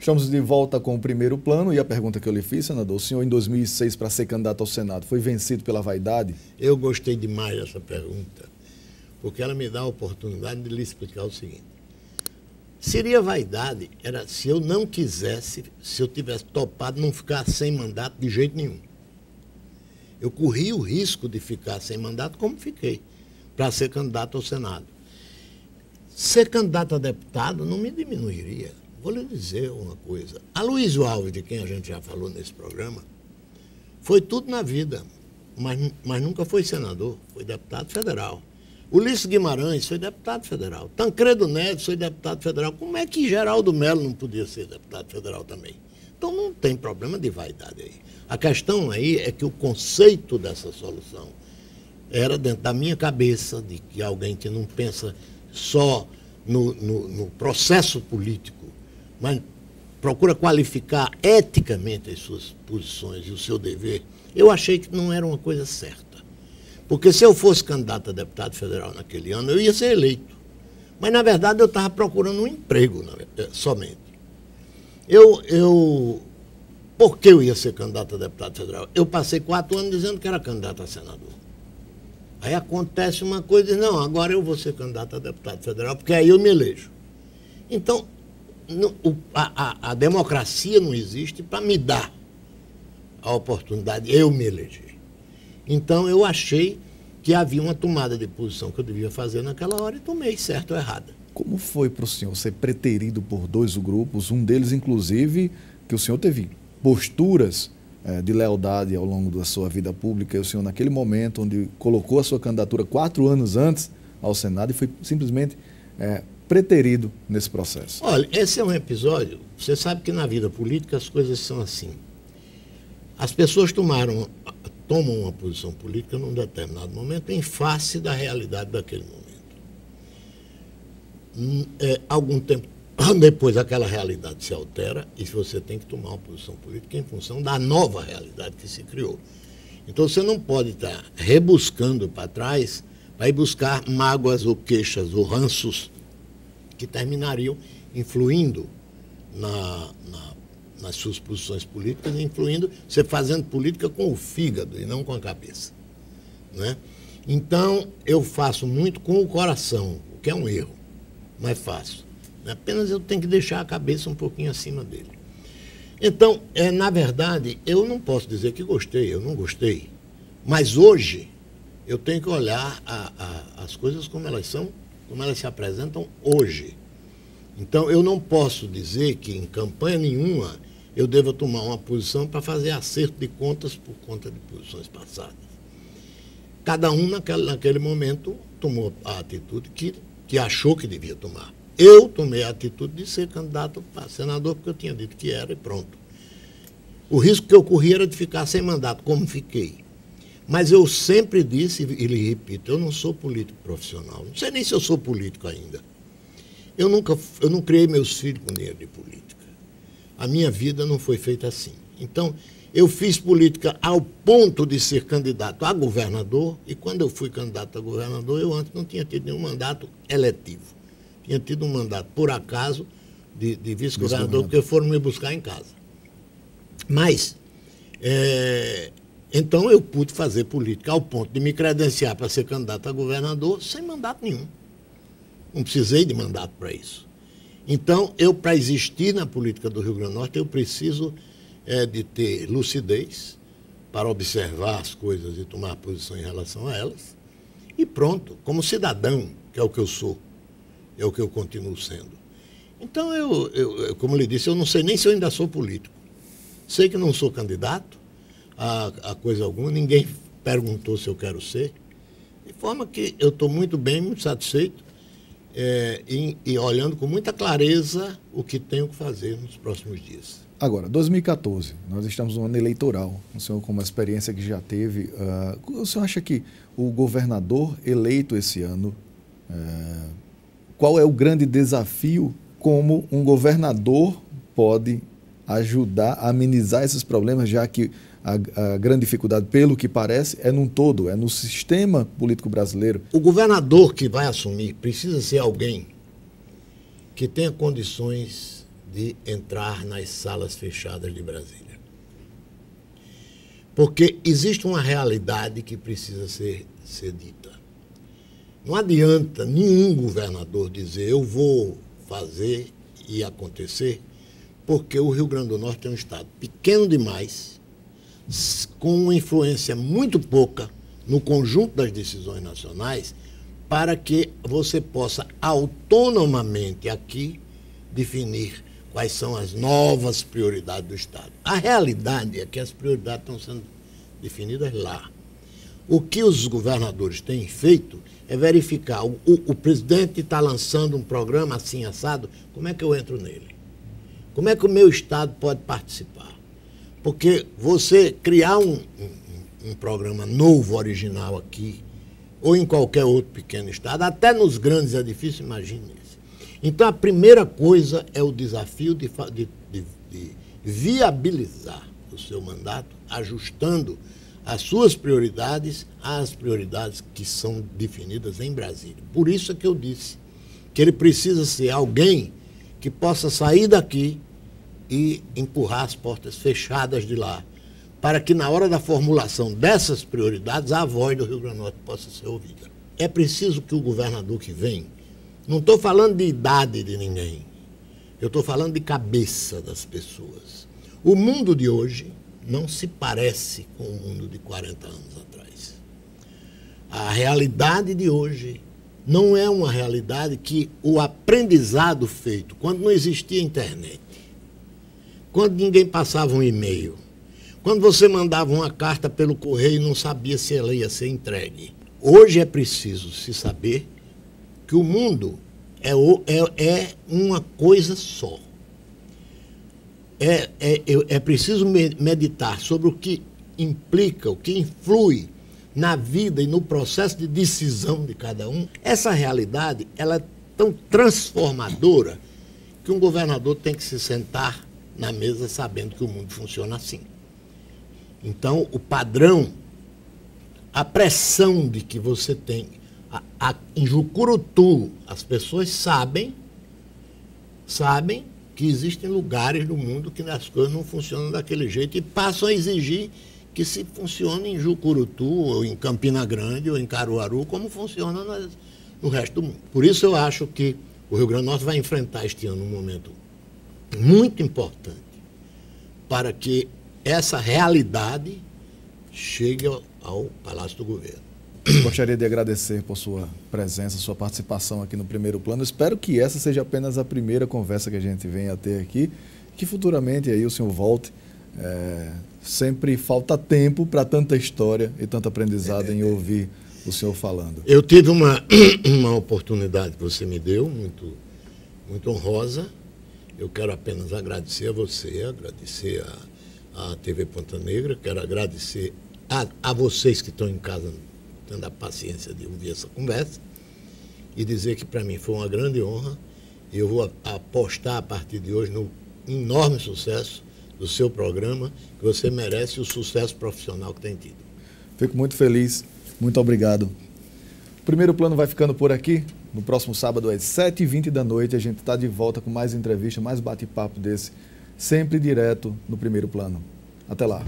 Estamos de volta com o primeiro plano e a pergunta que eu lhe fiz, senador, o senhor em 2006 para ser candidato ao Senado foi vencido pela vaidade? Eu gostei demais dessa pergunta, porque ela me dá a oportunidade de lhe explicar o seguinte. Seria vaidade, era se eu não quisesse, se eu tivesse topado não ficar sem mandato de jeito nenhum. Eu corri o risco de ficar sem mandato como fiquei, para ser candidato ao Senado. Ser candidato a deputado não me diminuiria. Vou lhe dizer uma coisa. Aloysio Alves, de quem a gente já falou nesse programa, foi tudo na vida, mas nunca foi senador, foi deputado federal. Ulisses Guimarães foi deputado federal. Tancredo Neves foi deputado federal. Como é que Geraldo Melo não podia ser deputado federal também? Então não tem problema de vaidade aí. A questão aí é que o conceito dessa solução era dentro da minha cabeça, de que alguém que não pensa só no processo político, mas procura qualificar eticamente as suas posições e o seu dever, eu achei que não era uma coisa certa. Porque se eu fosse candidato a deputado federal naquele ano, eu ia ser eleito. Mas, na verdade, eu estava procurando um emprego somente. Por que eu ia ser candidato a deputado federal? Eu passei 4 anos dizendo que era candidato a senador. Aí acontece uma coisa e diz, não, agora eu vou ser candidato a deputado federal, porque aí eu me elejo. Então, a democracia não existe para me dar a oportunidade de eu me eleger. Então, eu achei que havia uma tomada de posição que eu devia fazer naquela hora e tomei, certo ou errada. Como foi para o senhor ser preterido por 2 grupos, um deles, inclusive, que o senhor teve posturas de lealdade ao longo da sua vida pública, e o senhor, naquele momento, onde colocou a sua candidatura 4 anos antes ao Senado e foi simplesmente preterido nesse processo? Olha, esse é um episódio, você sabe que na vida política as coisas são assim. As pessoas tomam uma posição política num determinado momento em face da realidade daquele momento. Algum tempo depois aquela realidade se altera e você tem que tomar uma posição política em função da nova realidade que se criou. Então você não pode estar rebuscando para trás para ir buscar mágoas ou queixas ou ranços que terminariam influindo nas suas posições políticas, influindo, você fazendo política com o fígado e não com a cabeça. Né? Então, eu faço muito com o coração, o que é um erro, mas faço. Apenas eu tenho que deixar a cabeça um pouquinho acima dele. Então, na verdade, eu não posso dizer que gostei, eu não gostei. Mas hoje, eu tenho que olhar as coisas como elas são, como elas se apresentam hoje. Então, eu não posso dizer que em campanha nenhuma eu devo tomar uma posição para fazer acerto de contas por conta de posições passadas. Cada um, naquele momento, tomou a atitude que achou que devia tomar. Eu tomei a atitude de ser candidato a senador, porque eu tinha dito que era e pronto. O risco que eu corria era de ficar sem mandato, como fiquei. Mas eu sempre disse, e lhe repito, eu não sou político profissional. Não sei nem se eu sou político ainda. Eu não criei meus filhos com dinheiro de política. A minha vida não foi feita assim. Então, eu fiz política ao ponto de ser candidato a governador, e quando eu fui candidato a governador, eu antes não tinha tido nenhum mandato eletivo. Tinha tido um mandato, por acaso, de vice-governador, porque foram me buscar em casa. Mas, então eu pude fazer política ao ponto de me credenciar para ser candidato a governador sem mandato nenhum. Não precisei de mandato para isso. Então, para existir na política do Rio Grande do Norte, eu preciso de ter lucidez para observar as coisas e tomar posição em relação a elas. E pronto, como cidadão, que é o que eu sou, é o que eu continuo sendo. Então, eu como lhe disse, eu não sei nem se eu ainda sou político. Sei que não sou candidato a coisa alguma, ninguém perguntou se eu quero ser. De forma que eu estou muito bem, muito satisfeito, e olhando com muita clareza o que tenho que fazer nos próximos dias. Agora, 2014, nós estamos no ano eleitoral. O senhor, com uma experiência que já teve, o senhor acha que o governador eleito esse ano, qual é o grande desafio como um governador pode ajudar a amenizar esses problemas, já que a grande dificuldade, pelo que parece, é num todo, é no sistema político brasileiro? O governador que vai assumir precisa ser alguém que tenha condições de entrar nas salas fechadas de Brasília. Porque existe uma realidade que precisa ser dita. Não adianta nenhum governador dizer eu vou fazer e acontecer, porque o Rio Grande do Norte é um estado pequeno demais, com uma influência muito pouca no conjunto das decisões nacionais, para que você possa autonomamente aqui definir quais são as novas prioridades do Estado. A realidade é que as prioridades estão sendo definidas lá. O que os governadores têm feito é verificar, o presidente está lançando um programa assim assado, como é que eu entro nele? Como é que o meu Estado pode participar? Porque você criar um programa novo, original aqui, ou em qualquer outro pequeno estado, até nos grandes é difícil, imagine isso. Então, a primeira coisa é o desafio de viabilizar o seu mandato, ajustando as suas prioridades às prioridades que são definidas em Brasília. Por isso é que eu disse que ele precisa ser alguém que possa sair daqui e empurrar as portas fechadas de lá, para que na hora da formulação dessas prioridades a voz do Rio Grande do Norte possa ser ouvida. É preciso que o governador que vem, não estou falando de idade de ninguém, eu estou falando de cabeça das pessoas. O mundo de hoje não se parece com o mundo de 40 anos atrás. A realidade de hoje não é uma realidade que o aprendizado feito, quando não existia internet, quando ninguém passava um e-mail, quando você mandava uma carta pelo correio e não sabia se ela ia ser entregue. Hoje é preciso se saber que o mundo é uma coisa só. É preciso meditar sobre o que implica, o que influi na vida e no processo de decisão de cada um. Essa realidade ela é tão transformadora que um governador tem que se sentar na mesa sabendo que o mundo funciona assim. Então, o padrão, a pressão de que você tem. Em Jucurutu, as pessoas sabem que existem lugares do mundo que as coisas não funcionam daquele jeito e passam a exigir que se funcione em Jucurutu, ou em Campina Grande, ou em Caruaru, como funciona no resto do mundo. Por isso eu acho que o Rio Grande do Norte vai enfrentar este ano um momento muito importante para que essa realidade chegue ao Palácio do Governo. Gostaria de agradecer por sua presença, sua participação aqui no Primeiro Plano. Espero que essa seja apenas a primeira conversa que a gente venha a ter aqui, que futuramente aí o senhor volte. Sempre falta tempo para tanta história e tanto aprendizado em ouvir o senhor falando. Eu tive uma oportunidade que você me deu, muito, muito honrosa. Eu quero apenas agradecer a você, agradecer a TV Ponta Negra, quero agradecer a vocês que estão em casa tendo a paciência de ouvir essa conversa e dizer que para mim foi uma grande honra e eu vou apostar a partir de hoje no enorme sucesso do seu programa, que você merece o sucesso profissional que tem tido. Fico muito feliz, muito obrigado. O Primeiro Plano vai ficando por aqui. No próximo sábado às 7h20 da noite a gente está de volta com mais entrevista, mais bate-papo desse, sempre direto no Primeiro Plano. Até lá.